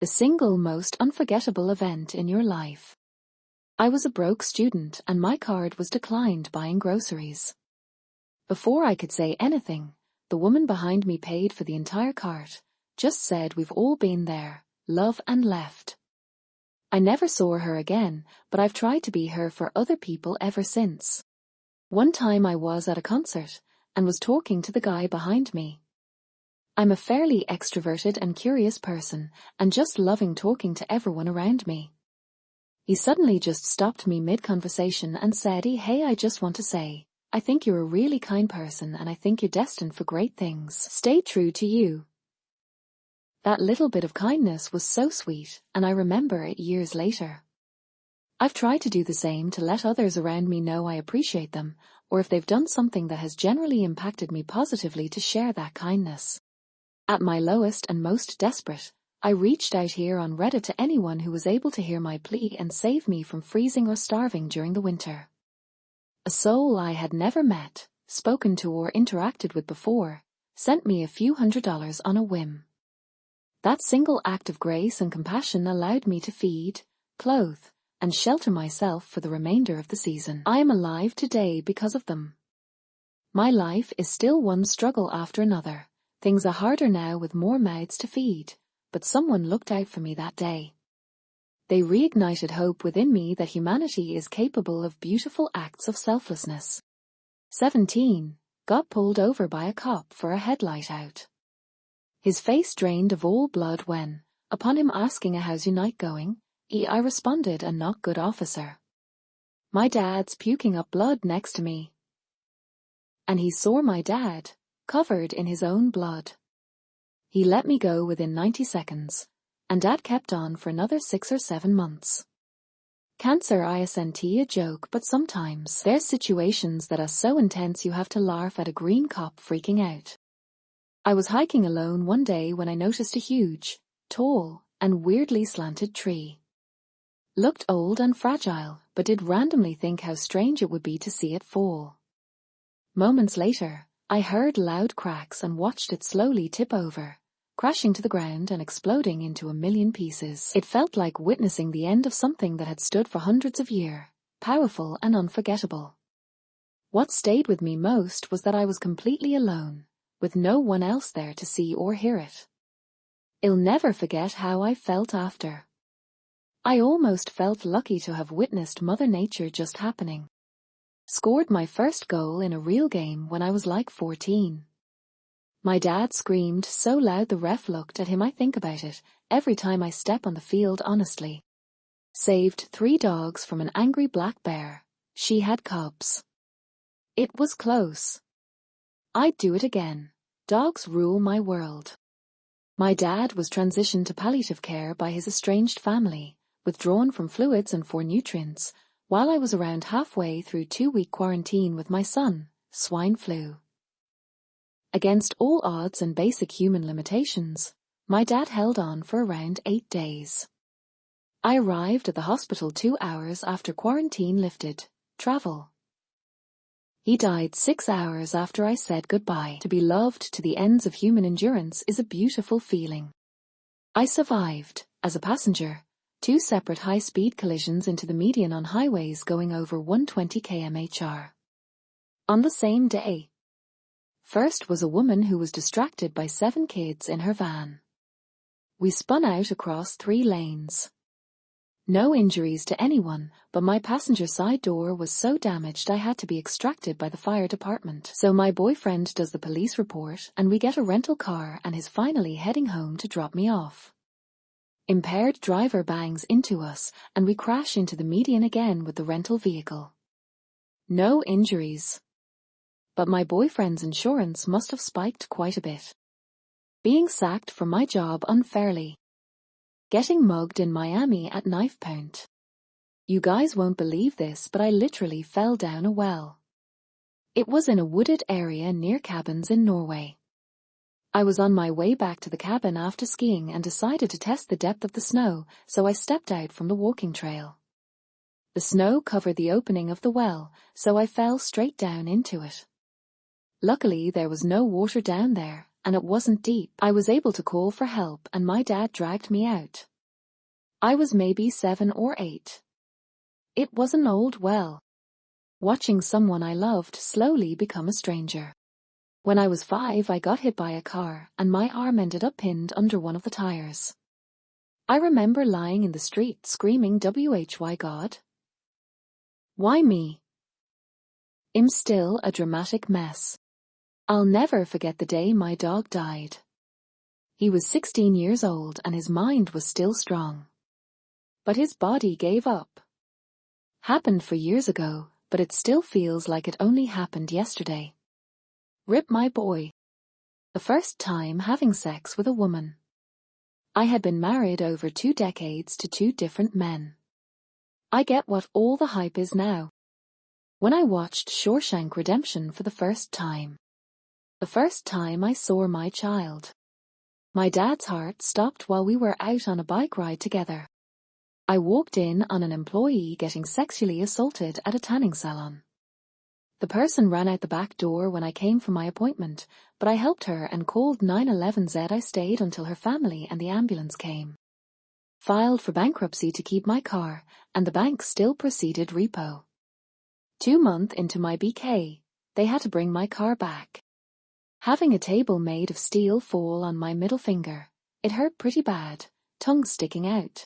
The single most unforgettable event in your life. I was a broke student and my card was declined buying groceries. Before I could say anything, the woman behind me paid for the entire cart, just said we've all been there, love, and left. I never saw her again, but I've tried to be her for other people ever since. One time I was at a concert and was talking to the guy behind me. I'm a fairly extroverted and curious person, and just loving talking to everyone around me. He suddenly just stopped me mid-conversation and said, "Hey, I just want to say, I think you're a really kind person and I think you're destined for great things. Stay true to you." That little bit of kindness was so sweet, and I remember it years later. I've tried to do the same to let others around me know I appreciate them, or if they've done something that has generally impacted me positively, to share that kindness. At my lowest and most desperate, I reached out here on Reddit to anyone who was able to hear my plea and save me from freezing or starving during the winter. A soul I had never met, spoken to, or interacted with before, sent me a few $100s on a whim. That single act of grace and compassion allowed me to feed, clothe, and shelter myself for the remainder of the season. I am alive today because of them. My life is still one struggle after another. Things are harder now with more mouths to feed, but someone looked out for me that day. They reignited hope within me that humanity is capable of beautiful acts of selflessness. 17. Got pulled over by a cop for a headlight out. His face drained of all blood when, upon him asking how's your night going, I responded, a not good, officer. My dad's puking up blood next to me. And he saw my dad, covered in his own blood. He let me go within 90 seconds, and Dad kept on for another 6 or 7 months. Cancer isn't a joke, but sometimes there's situations that are so intense you have to laugh at a green cop freaking out. I was hiking alone one day when I noticed a huge, tall, and weirdly slanted tree. Looked old and fragile, but did randomly think how strange it would be to see it fall. Moments later, I heard loud cracks and watched it slowly tip over, crashing to the ground and exploding into a million pieces. It felt like witnessing the end of something that had stood for hundreds of years, powerful and unforgettable. What stayed with me most was that I was completely alone, with no one else there to see or hear it. I'll never forget how I felt after. I almost felt lucky to have witnessed Mother Nature just happening. Scored my first goal in a real game when I was like 14. My dad screamed so loud the ref looked at him. I think about it every time I step on the field, honestly. Saved 3 dogs from an angry black bear. She had cubs. It was close. I'd do it again. Dogs rule my world. My dad was transitioned to palliative care by his estranged family, withdrawn from fluids and for nutrients, while I was around halfway through 2-week quarantine with my son, swine flu. Against all odds and basic human limitations, my dad held on for around 8 days. I arrived at the hospital 2 hours after quarantine lifted. Travel. He died 6 hours after I said goodbye. To be loved to the ends of human endurance is a beautiful feeling. I survived, as a passenger, 2 separate high-speed collisions into the median on highways going over 120 km/h. On the same day. First was a woman who was distracted by 7 kids in her van. We spun out across 3 lanes. No injuries to anyone, but my passenger side door was so damaged I had to be extracted by the fire department. So my boyfriend does the police report and we get a rental car and is finally heading home to drop me off. Impaired driver bangs into us and we crash into the median again with the rental vehicle. No injuries. But my boyfriend's insurance must have spiked quite a bit. Being sacked from my job unfairly. Getting mugged in Miami at knife point. You guys won't believe this, but I literally fell down a well. It was in a wooded area near cabins in Norway. I was on my way back to the cabin after skiing and decided to test the depth of the snow, so I stepped out from the walking trail. The snow covered the opening of the well, so I fell straight down into it. Luckily there was no water down there, and it wasn't deep. I was able to call for help and my dad dragged me out. I was maybe 7 or 8. It was an old well. Watching someone I loved slowly become a stranger. When I was 5, I got hit by a car and my arm ended up pinned under one of the tires. I remember lying in the street screaming, "Why God? Why me?" I'm still a dramatic mess. I'll never forget the day my dog died. He was 16 years old and his mind was still strong. But his body gave up. Happened for years ago, but it still feels like it only happened yesterday. Rip my boy. The first time having sex with a woman. I had been married over 2 decades to 2 different men. I get what all the hype is now. When I watched Shawshank Redemption for the first time. The first time I saw my child. My dad's heart stopped while we were out on a bike ride together. I walked in on an employee getting sexually assaulted at a tanning salon. The person ran out the back door when I came for my appointment, but I helped her and called 911Z. I stayed until her family and the ambulance came. Filed for bankruptcy to keep my car, and the bank still proceeded repo. 2 months into my BK, they had to bring my car back. Having a table made of steel fall on my middle finger, it hurt pretty bad, tongue sticking out.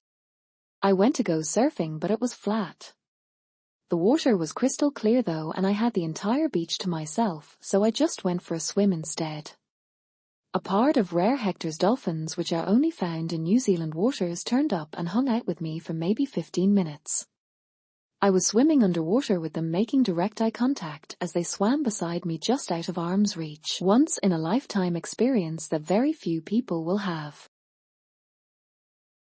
I went to go surfing but it was flat. The water was crystal clear though and I had the entire beach to myself, so I just went for a swim instead. A part of rare Hector's dolphins which are only found in New Zealand waters turned up and hung out with me for maybe 15 minutes. I was swimming underwater with them making direct eye contact as they swam beside me just out of arm's reach. Once in a lifetime experience that very few people will have.